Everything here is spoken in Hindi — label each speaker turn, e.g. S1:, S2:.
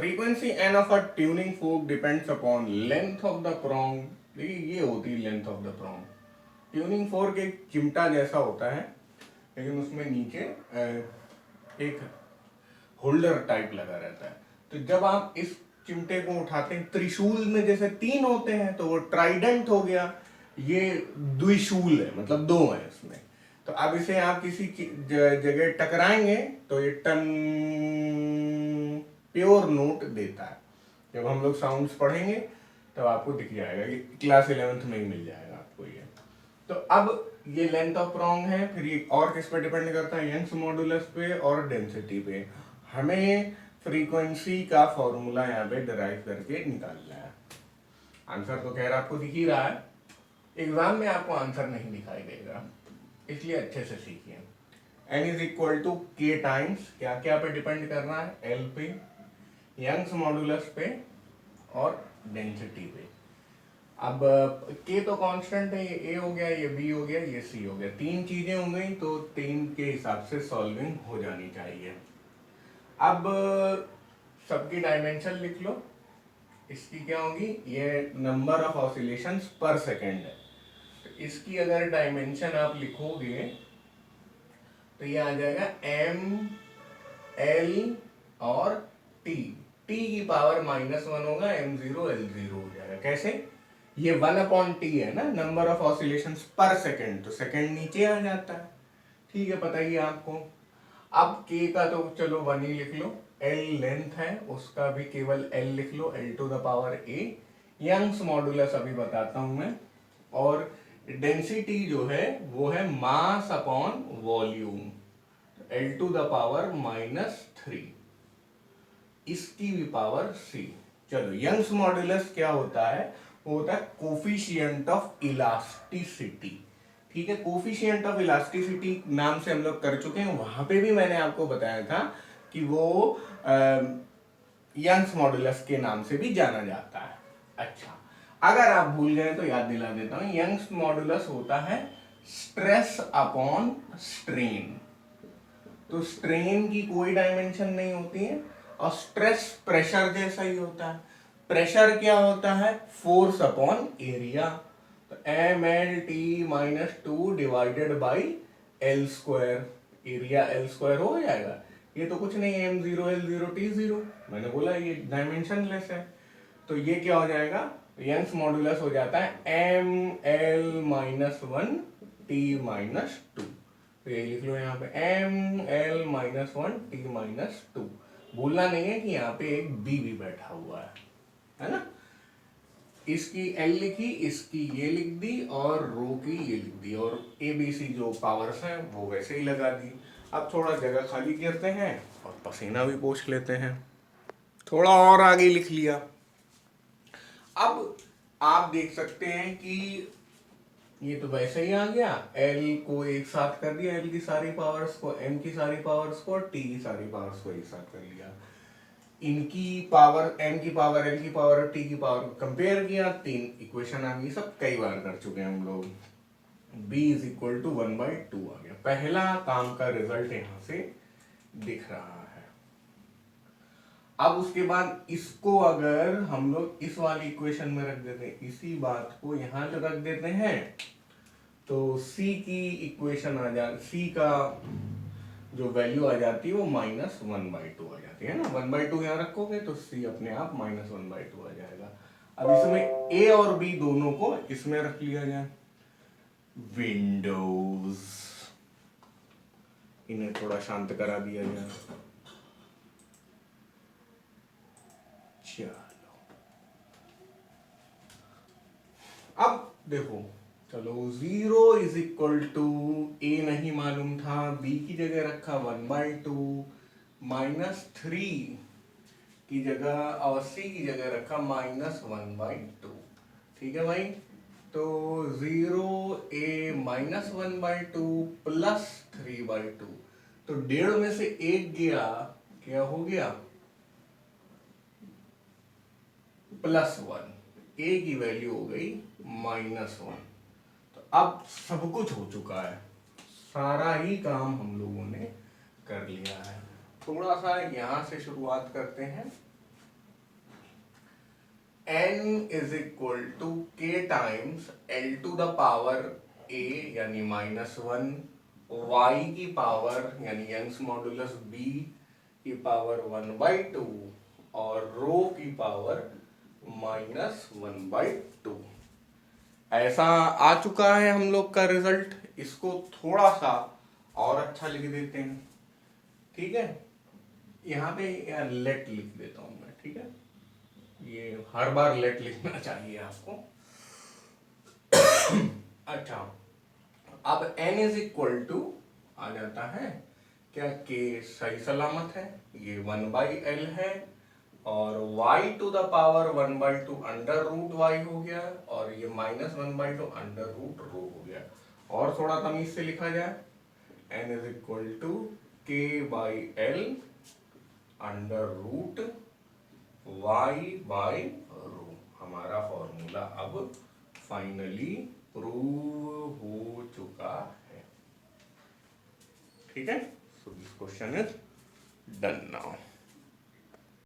S1: frequency n of a tuning fork depends upon length of the prong. ये होती है length of the prong. Tuning fork एक चिमटा जैसा होता है, लेकिन उसमें नीचे एक होल्डर टाइप लगा रहता है. तो जब आप इस चिमटे को उठाते हैं, त्रिशूल में जैसे 3 होते हैं तो वो ट्राइडेंट हो गया, ये द्विशूल है, मतलब 2 है इसमें. तो अब इसे आप किसी जगह टकराएंगे तो ये टन प्योर नोट देता है. जब हम लोग साउंड्स पढ़ेंगे तब आपको दिख जाएगा, ये क्लास 11th में ही मिल जाएगा आपको ये. तो अब ये लेंथ ऑफ प्रॉन्ग है. फिर ये और किस पे डिपेंड करता है? यंग्स मॉडुलस पे और डेंसिटी पे. हमें फ्रीक्वेंसी का फॉर्मूला यहाँ पे डिराइव करके निकालना है. आंसर तो खैर आपको दिख ही रहा है, एग्जाम में आपको आंसर नहीं दिखाई देगा, इसलिए अच्छे से सीखिए. n इज इक्वल टू के टाइम्स क्या क्या पे डिपेंड करना है? L पे, यंग्स मॉडुलस पे और डेंसिटी पे. अब k तो कांस्टेंट है, ये a हो गया, ये b हो गया, ये c हो गया. 3 चीजें हो गई, तो 3 के हिसाब से सॉल्विंग हो जानी चाहिए. अब सबकी डायमेंशन लिख लो. इसकी क्या होगी? ये नंबर ऑफ ऑसिलेशंस पर सेकेंड है. तो इसकी अगर डायमेंशन आप लिखोगे तो ये आ जाएगा m, l और t. t की पावर -1 होगा, m0 l0 हो जाएगा. कैसे? ये 1/t है ना, नंबर ऑफ ऑसिलेशंस पर सेकेंड, तो सेकेंड नीचे आ जाता है. ठीक है, पता ही है आपको. अब k का तो चलो 1 ही लिख लो. l लेंथ है, उसका भी केवल l लिख लो, l to the power a. Young's modulus अभी बताता हूं मैं. और डेंसिटी जो है वो है mass upon volume, l to the power -3. इसकी भी पावर c. चलो, यंग्स मॉडुलस क्या होता है? वो होता है कोफिशिएंट ऑफ इलास्टिसिटी. ठीक है, कोफिशिएंट ऑफ इलास्टिसिटी नाम से हम लोग कर चुके हैं. वहां पे भी मैंने आपको बताया था कि वो यंग्स मॉडुलस के नाम से भी जाना जाता है. अच्छा, अगर आप भूल गए तो याद दिला देता हूं. यंग्स मॉडुलस होता है स्ट्रेस अपॉन स्ट्रेन. तो स्ट्रेन की कोई डायमेंशन नहीं होती है, और स्ट्रेस प्रेशर जैसा ही होता है. प्रेशर क्या होता है? Force upon area. तो mlt-2 divided by l square. Area l square हो जाएगा. ये तो कुछ नहीं है, m0 l0 t0. मैंने बोला ये डायमेंशन लेस है. तो ये क्या हो जाएगा? यंग्स मॉडुलस हो जाता है ml-1 t-2. तो ये लिख लो यहाँ पे ml-1 t-2. भूलना नहीं है कि यहाँ पे एक b भी बैठा हुआ है ना. इसकी L लिखी, इसकी ये लिख दी, और रो की ये लिख दी, और ABC जो पावर्स हैं वो वैसे ही लगा दी. अब थोड़ा जगह खाली करते हैं और पसीना भी पोंछ लेते हैं. थोड़ा और आगे लिख लिया. अब आप देख सकते हैं कि ये तो वैसे ही आ गया. L को एक साथ कर दिया, L की सारी पावर्स को, M की सारी पावर्स को, और T की सारी पावर्स को एक साथ कर लिया. इनकी पावर, m की पावर, l की पावर और t की पावर कंपेयर किया. 3 इक्वेशन आ गई. सब कई बार कर चुके हैं हम लोग. b इज इक्वल टू 1/2 आ गया. पहला काम का रिजल्ट यहां से दिख रहा है. अब उसके बाद इसको अगर हम लोग इस वाली इक्वेशन में रख देते हैं, इसी बात को यहां रख देते हैं, तो c की इक्वेशन आ जा, c का जो वैल्यू आ जाती है वो -1/2 आ जाती है ना. 1/2 यहाँ रखोगे तो c अपने आप -1/2 आ जाएगा. अब इसमें a और b दोनों को इसमें रख लिया जाए. विंडोज, इन्हें थोड़ा शांत करा दिया जाए. चलो, अब देखो, चलो 0 इज इक्वल टू a नहीं मालूम था, b की जगह रखा 1/2, -3 की जगह और c की जगह रखा -1/2. ठीक है भाई. तो 0a -1/2 प्लस 3/2, तो 1.5 में से 1 गया, क्या हो गया? +1. a की वैल्यू हो गई -1. तो अब सब कुछ हो चुका है, सारा ही काम हम लोगों ने कर लिया है. थोड़ा सा यहां से शुरुआत करते हैं. n is equal to k times l to the power a यानी -1, y की पावर यानी यंग्स मॉडुलस b की पावर 1/2 और रो की पावर -1/2। ऐसा आ चुका है हम लोग का रिजल्ट। इसको थोड़ा सा और अच्छा लिख देते हैं, ठीक है। यहाँ पे लेट लिख देता हूं मैं, ठीक है। ये हर बार लेट लिखना चाहिए आपको। अच्छा, अब n इज इक्वल टू आ जाता है क्या, k सही सलामत है, ये 1/l है, और y to the power 1/2 under root y हो गया, और ये -1/2 अंडर रूट रो हो गया। और थोड़ा तमीज से लिखा जाए, n is equal to k/l under root y/रो। हमारा फॉर्मूला अब फाइनली प्रूव हो चुका है, ठीक है। So this question is done now.